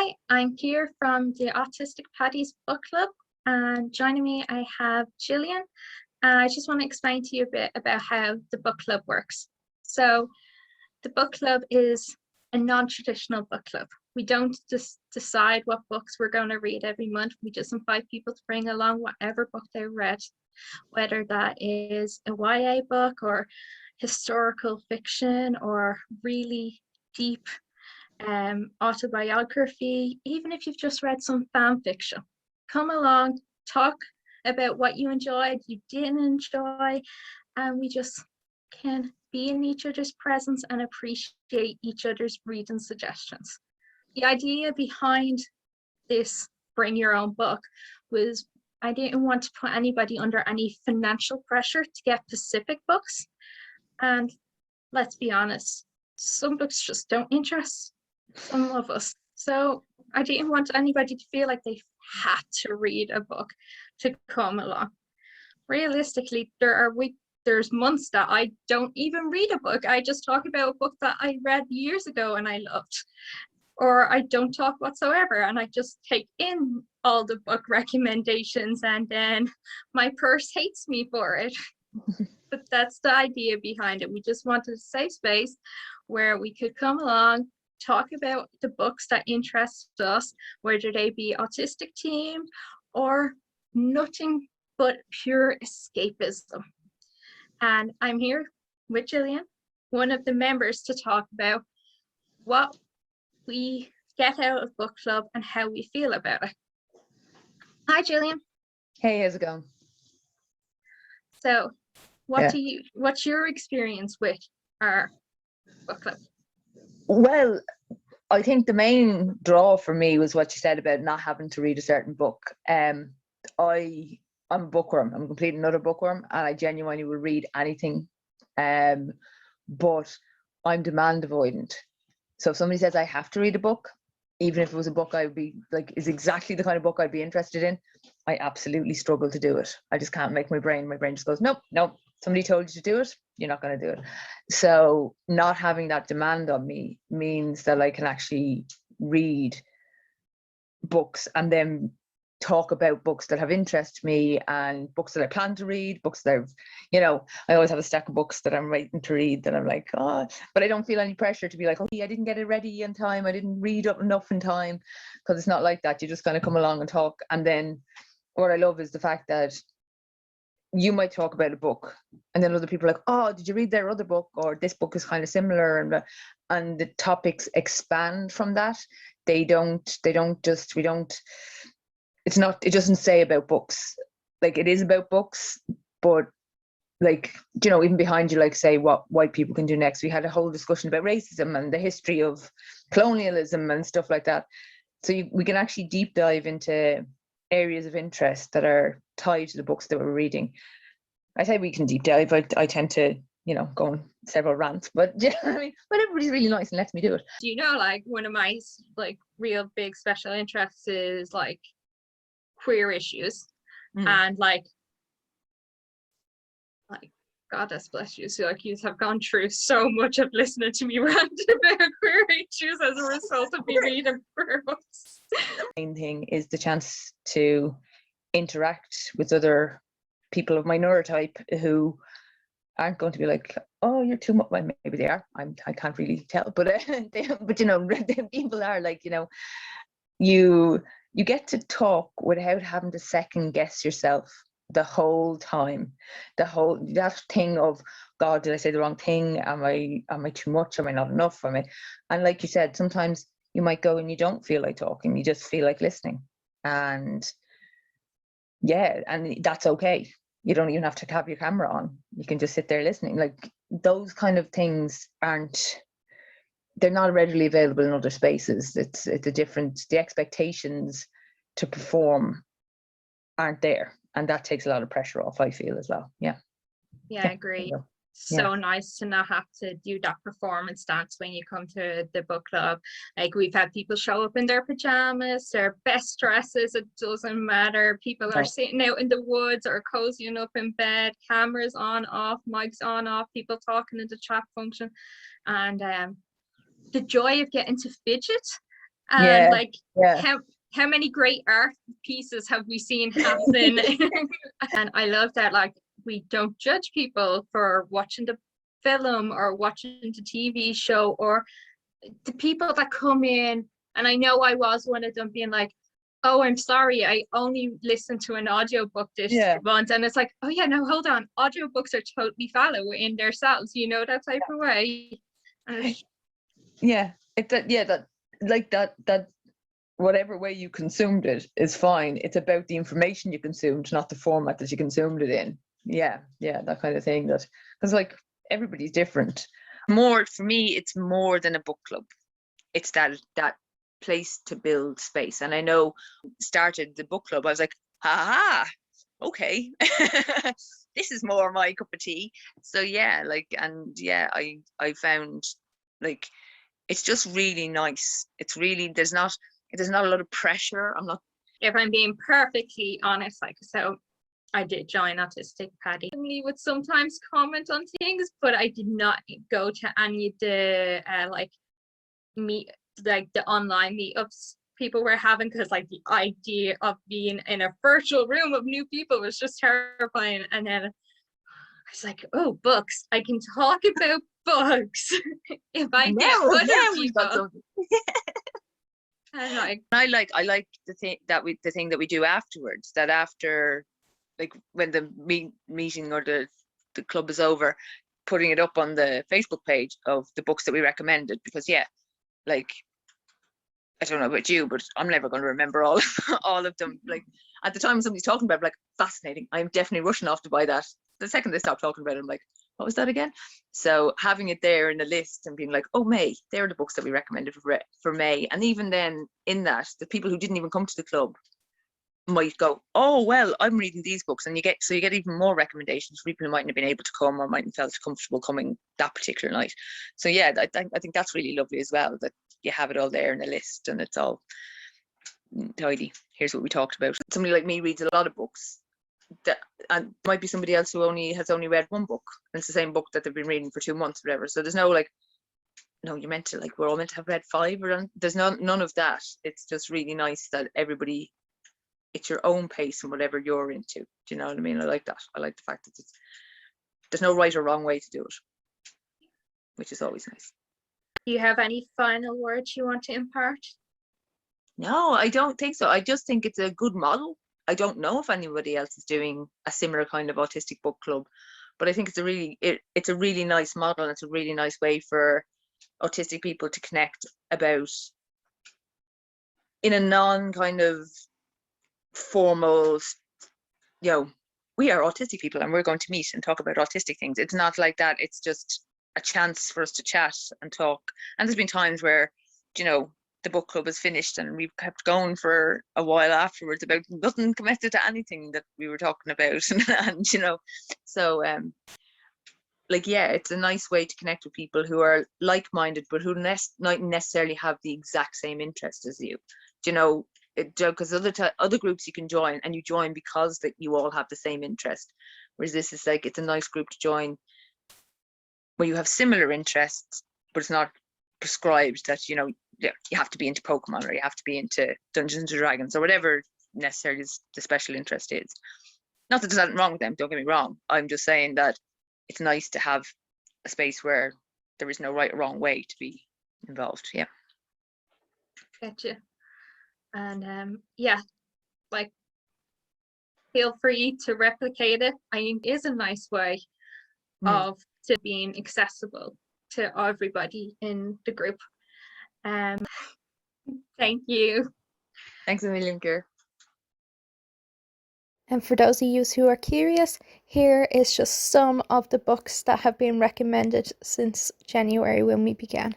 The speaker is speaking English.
Hi, I'm Cír from the Autistic Paddies Book Club, and joining me I have Gillian. I just want to explain to you a bit about how the book club works. So the book club is a non-traditional book club. We don't just decide what books we're going to read every month. We just invite people to bring along whatever book they read, whether that is a YA book or historical fiction or really deep autobiography. Even if you've just read some fan fiction, come along, talk about what you enjoyed, you didn't enjoy, and we just can be in each other's presence and appreciate each other's reading suggestions. The idea behind this bring your own book was I didn't want to put anybody under any financial pressure to get specific books. And let's be honest, some books just don't interest some of us. So I didn't want anybody to feel like they had to read a book to come along. Realistically, there's months that I don't even read a book. I just talk about a book that I read years ago and I loved. Or I don't talk whatsoever and I just take in all the book recommendations and then my purse hates me for it. But that's the idea behind it. We just wanted a safe space where we could come along, talk about the books that interest us, whether they be autistic themed or nothing but pure escapism. And I'm here with Gillian, one of the members, to talk about what we get out of book club and how we feel about it. Hi, Gillian. Hey, how's it going? So, what's your experience with our book club? Well, I think the main draw for me was what you said about not having to read a certain book. I'm a bookworm. I'm a complete another bookworm, and I genuinely will read anything. But I'm demand avoidant. So if somebody says I have to read a book, even if it was a book I would be like is exactly the kind of book I'd be interested in, I absolutely struggle to do it. I just can't make my brain just goes, nope. Somebody told you to do it, you're not going to do it. So not having that demand on me means that I can actually read books and then talk about books that have interested me and books that I plan to read, books that I always have a stack of books that I'm waiting to read that I'm like, but I don't feel any pressure to be like, I didn't get it ready in time, I didn't read up enough in time, because it's not like that. You just kind of come along and talk. And then what I love is the fact that you might talk about a book and then other people are like, did you read their other book, or this book is kind of similar, and the topics expand from that. It doesn't say about books, like it is about books, but like, even behind you, like say what white people can do next. We had a whole discussion about racism and the history of colonialism and stuff like that. So we can actually deep dive into areas of interest that are tied to the books that we're reading. I say we can deep dive. I tend to, go on several rants, but but everybody's really nice and lets me do it. Like one of my real big special interests is like queer issues, and like God bless you. So you have gone through so much of listening to me rant about queer issues as a result of me reading queer books. The main thing is the chance to interact with other people of my neurotype who aren't going to be like, you're too much. Well, maybe they are. I can't really tell, but people are like, you get to talk without having to second guess yourself the whole time. That thing of, God, did I say the wrong thing? Am I too much? Am I not enough? And like you said, sometimes you might go and you don't feel like talking, you just feel like listening. And and that's okay. You don't even have to have your camera on. You can just sit there listening. Like those kind of things they're not readily available in other spaces. It's a different, the expectations to perform aren't there. And that takes a lot of pressure off, I feel, as well. Yeah, I agree. So nice to not have to do that performance dance when you come to the book club. Like we've had people show up in their pajamas, their best dresses, it doesn't matter. People are sitting out in the woods or cozying up in bed, cameras on, off, mics on, off, people talking in the chat function. And the joy of getting to fidget And Yeah, like yeah, how many great art pieces have we seen happen? And I love that, like, we don't judge people for watching the film or watching the TV show, or the people that come in. And I know I was one of them, being like, oh, I'm sorry, I only listened to an audiobook this yeah, month. And it's like, oh yeah, no, hold on. Audiobooks are totally valid in themselves, you know, that type of way. And yeah. That like that whatever way you consumed it is fine. It's about the information you consumed, not the format that you consumed it in. Yeah, that kind of thing. That, because like everybody's different. More for me, it's more than a book club. It's that place to build space. And I know, started the book club, I was like, ha, okay, this is more my cup of tea. So yeah, like, and yeah, I found, like, it's just really nice. It's really, there's not a lot of pressure. I'm not. if I'm being perfectly honest, like, so I did join Autistic Paddy. Family would sometimes comment on things, but I did not go to any of the the online meetups people were having, because like the idea of being in a virtual room of new people was just terrifying. And then I was like, oh, books, I can talk about books if I get other We've got people. something. And like, I like the thing that we do afterwards. That after, like, when the meeting or the club is over, putting it up on the Facebook page of the books that we recommended. Because yeah, like, I don't know about you, but I'm never going to remember all all of them. Like, at the time somebody's talking about it, like, fascinating, I'm definitely rushing off to buy that. The second they stop talking about it, I'm like, what was that again? So having it there in a list and being like, oh, May, they're the books that we recommended for May. And even then, in that, the people who didn't even come to the club might go, oh, well, I'm reading these books, and you get even more recommendations for people who mightn't have been able to come or mightn't felt comfortable coming that particular night. So yeah, I think that's really lovely as well, that you have it all there in a list and it's all tidy. Here's what we talked about. Somebody like me reads a lot of books, and might be somebody else who has only read one book, and it's the same book that they've been reading for 2 months, whatever. So there's no like, no, you're meant to, like, we're all meant to have read 5, or there's none of that. It's just really nice that everybody, it's your own pace and whatever you're into. Do you know what I mean? I like that. I like the fact that there's no right or wrong way to do it, which is always nice. do you have any final words you want to impart? No, I don't think so. I just think it's a good model. I don't know if anybody else is doing a similar kind of autistic book club, but I think it's a really nice model, and it's a really nice way for autistic people to connect about, in a non kind of formal, we are autistic people and we're going to meet and talk about autistic things. It's not like that. It's just a chance for us to chat and talk. And there's been times where, the book club is finished and we've kept going for a while afterwards about nothing connected to anything that we were talking about. And so like, yeah, it's a nice way to connect with people who are like-minded, but who not necessarily have the exact same interest as you. Because other groups you can join, and you join because that you all have the same interest, whereas this is like, it's a nice group to join where you have similar interests, but it's not prescribed that you have to be into Pokemon, or you have to be into Dungeons and Dragons, or whatever necessarily the special interest is. Not that there's nothing wrong with them, don't get me wrong. I'm just saying that it's nice to have a space where there is no right or wrong way to be involved. Yeah. Gotcha. And yeah, like, feel free to replicate it. I think it is a nice way of to being accessible to everybody in the group. Thank you. Thanks a million, Cír. And for those of you who are curious, here is just some of the books that have been recommended since January when we began.